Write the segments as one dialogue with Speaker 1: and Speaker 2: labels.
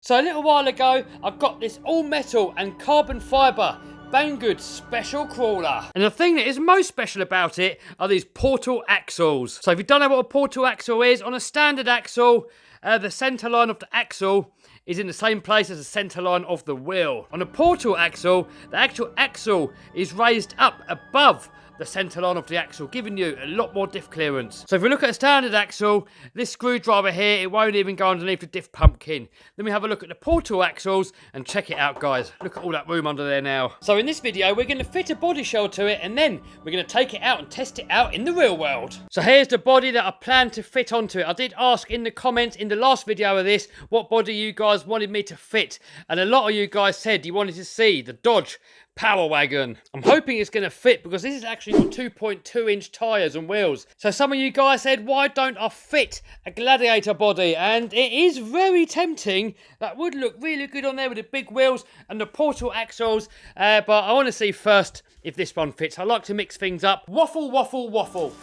Speaker 1: So a little while ago, I got this all metal and carbon fibre Banggood special crawler. And the thing that is most special about it are these portal axles. So if you don't know what a portal axle is, on a standard axle, the centre line of the axle is in the same place as the centre line of the wheel. On a portal axle, the actual axle is raised up above the centre line of the axle, giving you a lot more diff clearance. So if we look at a standard axle, this screwdriver here, it won't even go underneath the diff pumpkin. Then we have a look at the portal axles and check it out, guys. Look at all that room under there now. So in this video, we're going to fit a body shell to it, and then we're going to take it out and test it out in the real world. So here's the body that I plan to fit onto it. I did ask in the comments in the last video of this what body you guys wanted me to fit, and a lot of you guys said you wanted to see the Dodge Power Wagon. I'm hoping it's going to fit because this has actually got 2.2-inch tyres and wheels. So some of you guys said, why don't I fit a Gladiator body? And it is very tempting. That would look really good on there with the big wheels and the portal axles. But I want to see first if this one fits. I like to mix things up. Waffle, waffle, waffle.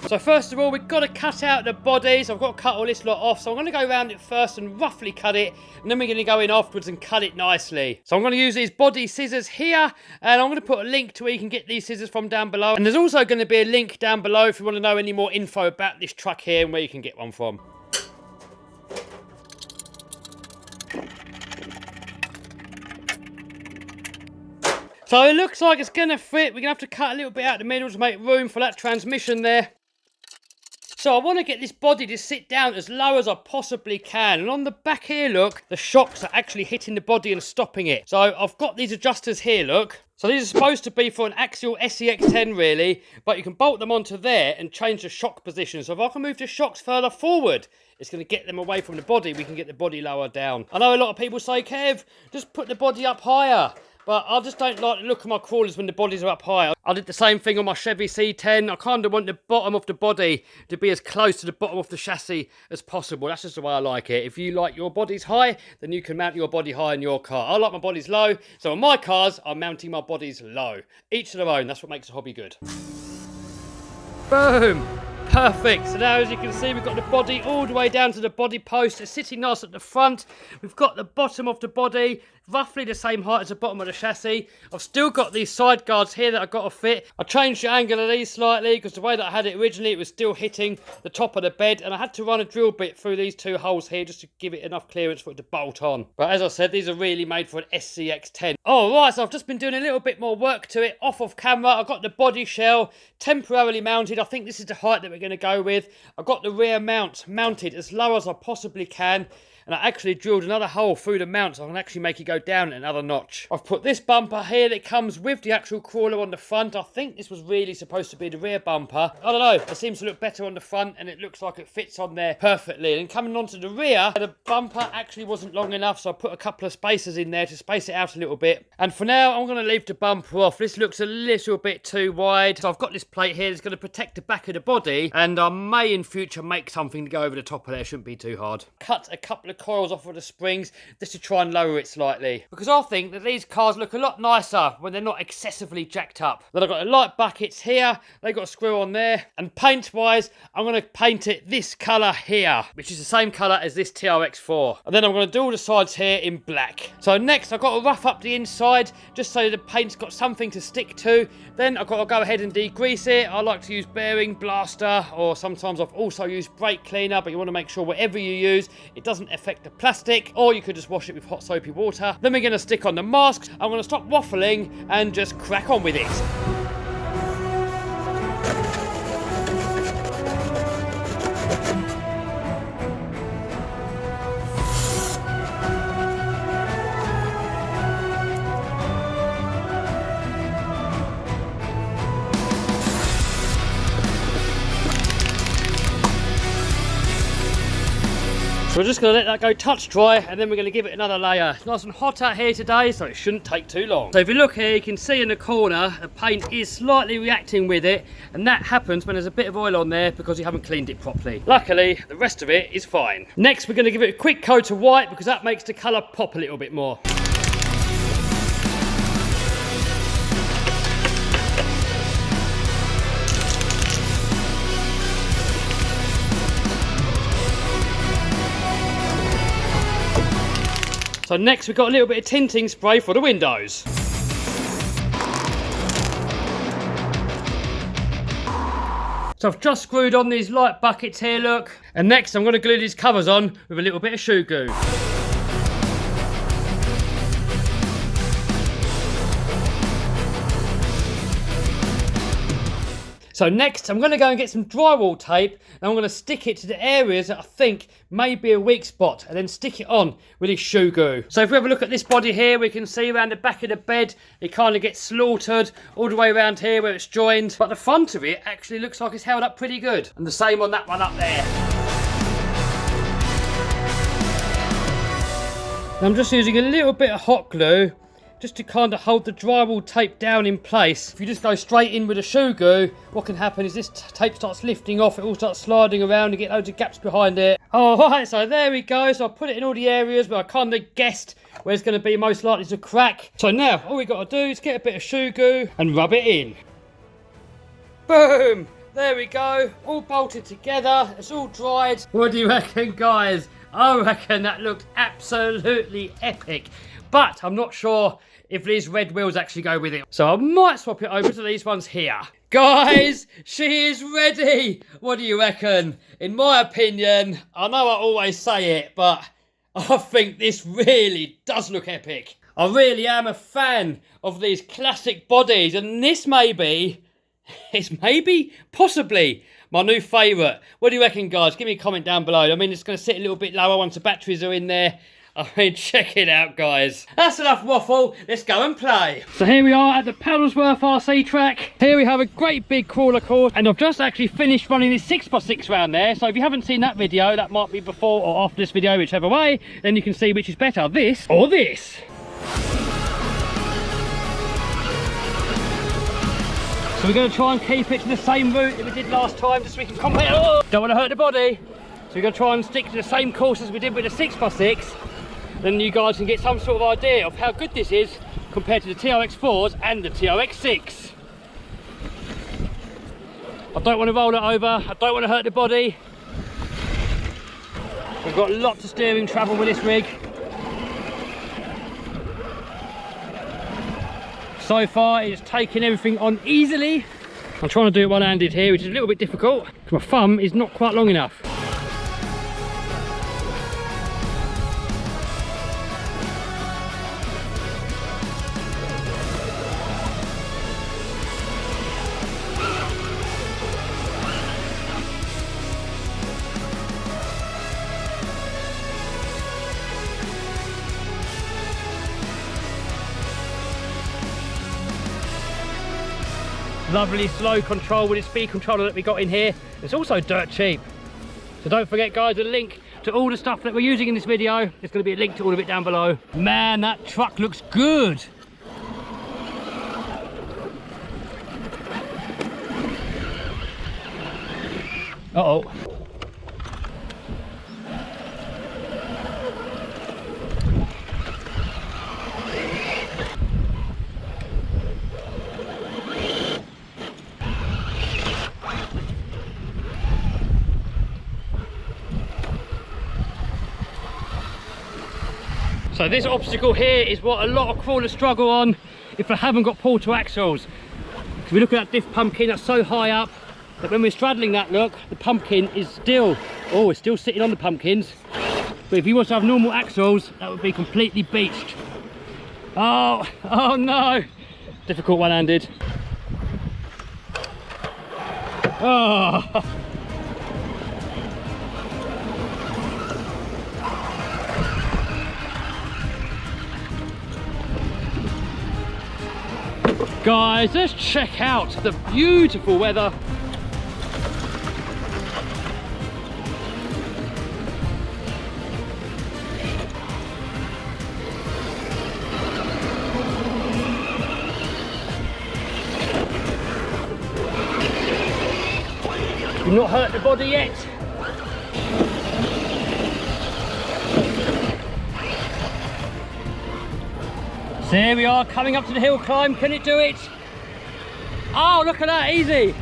Speaker 1: So first of all, we've got to cut out the bodies. I've got to cut all this lot off. So I'm going to go around it first and roughly cut it. And then we're going to go in afterwards and cut it nicely. So I'm going to use these body scissors here. And I'm going to put a link to where you can get these scissors from down below. And there's also going to be a link down below if you want to know any more info about this truck here and where you can get one from. So it looks like it's going to fit. We're going to have to cut a little bit out the middle to make room for that transmission there. So I want to get this body to sit down as low as I possibly can. And on the back here, look, the shocks are actually hitting the body and stopping it. So I've got these adjusters here, look. So these are supposed to be for an axial SEX10 really, but you can bolt them onto there and change the shock position. So if I can move the shocks further forward, it's going to get them away from the body. We can get the body lower down. I know a lot of people say, Kev, just put the body up higher. But I just don't like to look at my crawlers when the bodies are up high. I did the same thing on my Chevy C10. I kind of want the bottom of the body to be as close to the bottom of the chassis as possible. That's just the way I like it. If you like your bodies high, then you can mount your body high in your car. I like my bodies low, so on my cars, I'm mounting my bodies low. Each to their own. That's what makes a hobby good. Boom! Perfect. So now, as you can see, we've got the body all the way down to the body post. It's sitting nice at the front. We've got the bottom of the body roughly the same height as the bottom of the chassis. I've still got these side guards here that I've got to fit. I changed the angle of these slightly because the way that I had it originally, it was still hitting the top of the bed, and I had to run a drill bit through these two holes here just to give it enough clearance for it to bolt on. But as I said, these are really made for an SCX10. Oh, right, so I've just been doing a little bit more work to it off of camera. I've got the body shell temporarily mounted. I think this is the height that we're going to go with. I've got the rear mount mounted as low as I possibly can. And I actually drilled another hole through the mount so I can actually make it go down another notch. I've put this bumper here that comes with the actual crawler on the front. I think this was really supposed to be the rear bumper. I don't know, it seems to look better on the front and it looks like it fits on there perfectly. And coming onto the rear, the bumper actually wasn't long enough, so I put a couple of spacers in there to space it out a little bit. And for now, I'm going to leave the bumper off. This looks a little bit too wide. So I've got this plate here that's going to protect the back of the body, and I may in future make something to go over the top of there. It shouldn't be too hard. Cut a couple of coils off of the springs just to try and lower it slightly, because I think that these cars look a lot nicer when they're not excessively jacked up. Then I've got the light buckets here, they've got a screw on there, and paint wise I'm going to paint it this colour here, which is the same colour as this TRX4, and then I'm going to do all the sides here in black. So next I've got to rough up the inside just so the paint's got something to stick to. Then I've got to go ahead and degrease it. I like to use bearing blaster, or sometimes I've also used brake cleaner, but you want to make sure whatever you use, it doesn't affect the plastic, or you could just wash it with hot soapy water. Then we're going to stick on the masks. I'm going to stop waffling and just crack on with it. So we're just going to let that go touch dry, and then we're going to give it another layer. It's nice and hot out here today, so it shouldn't take too long. So if you look here, you can see in the corner, the paint is slightly reacting with it, and that happens when there's a bit of oil on there because you haven't cleaned it properly. Luckily, the rest of it is fine. Next, we're going to give it a quick coat of white because that makes the colour pop a little bit more. So next we've got a little bit of tinting spray for the windows. So I've just screwed on these light buckets here, look. And next I'm going to glue these covers on with a little bit of shoe glue. So next I'm going to go and get some drywall tape and I'm going to stick it to the areas that I think may be a weak spot and then stick it on with this shoe glue. So if we have a look at this body here, we can see around the back of the bed it kind of gets slaughtered all the way around here where it's joined, but the front of it actually looks like it's held up pretty good, and the same on that one up there. I'm just using a little bit of hot glue just to kind of hold the drywall tape down in place. If you just go straight in with a shoe glue, what can happen is this tape starts lifting off, it all starts sliding around, you get loads of gaps behind it. Alright, so there we go. So I put it in all the areas where I kind of guessed where it's going to be most likely to crack. So now all we got to do is get a bit of shoe glue and rub it in. Boom! There we go, all bolted together, it's all dried. What do you reckon, guys? I reckon that looked absolutely epic, but I'm not sure if these red wheels actually go with it. So I might swap it over to these ones here. Guys, she is ready. What do you reckon? In my opinion, I know I always say it, but I think this really does look epic. I really am a fan of these classic bodies, and this possibly my new favourite. What do you reckon, guys? Give me a comment down below. I mean, it's going to sit a little bit lower once the batteries are in there. I mean, check it out, guys. That's enough waffle. Let's go and play. So here we are at the Paddlesworth RC track. Here we have a great big crawler course, and I've just actually finished running this 6x6 round there. So if you haven't seen that video, that might be before or after this video, whichever way, then you can see which is better, this or this. So we're going to try and keep it to the same route that we did last time, just so we can compare. Oh, don't want to hurt the body. So we're going to try and stick to the same course as we did with the 6x6. Then you guys can get some sort of idea of how good this is compared to the TRX4s and the TRX6. I don't want to roll it over, I don't want to hurt the body. We've got lots of steering travel with this rig. So far it's taken everything on easily. I'm trying to do it one-handed here, which is a little bit difficult because my thumb is not quite long enough. Lovely slow control with the speed controller that we got in here. It's also dirt cheap. So don't forget, guys, a link to all the stuff that we're using in this video. There's going to be a link to all of it down below. Man, that truck looks good. Uh-oh. So this obstacle here is what a lot of crawlers struggle on if they haven't got portal axles. If we look at that diff pumpkin, that's so high up that when we're straddling that, look, the pumpkin is still, oh, it's still sitting on the pumpkins. But if you want to have normal axles, that would be completely beached. Oh no. Difficult one-handed. Oh. Guys, let's check out the beautiful weather. You've not hurt the body yet. So here we are coming up to the hill climb. Can it do it? Oh, look at that, easy.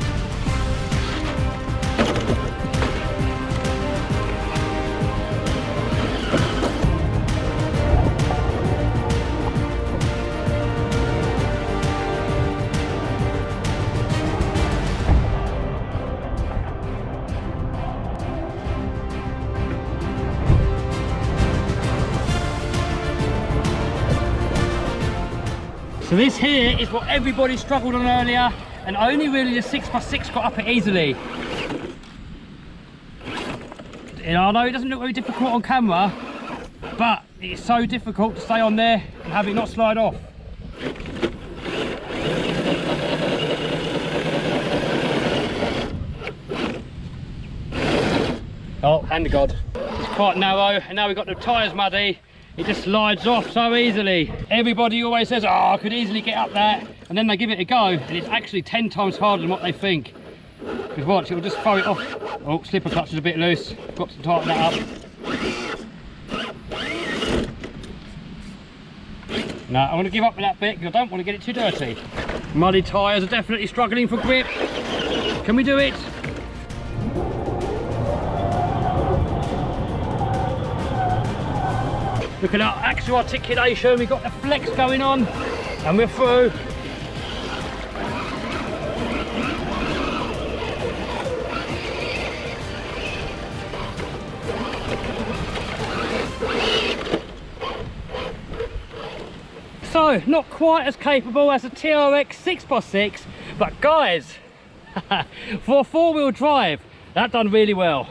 Speaker 1: So this here is what everybody struggled on earlier, and only really the 6x6 got up it easily. And I know it doesn't look very difficult on camera, but it's so difficult to stay on there and have it not slide off. Oh, hand to God. It's quite narrow, and now we've got the tyres muddy. It just slides off so easily. Everybody always says, oh, I could easily get up that, and then they give it a go, and it's actually 10 times harder than what they think. Because watch, it'll just throw it off. Oh, slipper clutch is a bit loose. Got to tighten that up. No, I want to give up with that bit because I don't want to get it too dirty. Muddy tyres are definitely struggling for grip. Can we do it? Look at our axle articulation, we've got the flex going on, and we're through. So, not quite as capable as a TRX 6x6, but guys, for a 4-wheel drive, that done really well.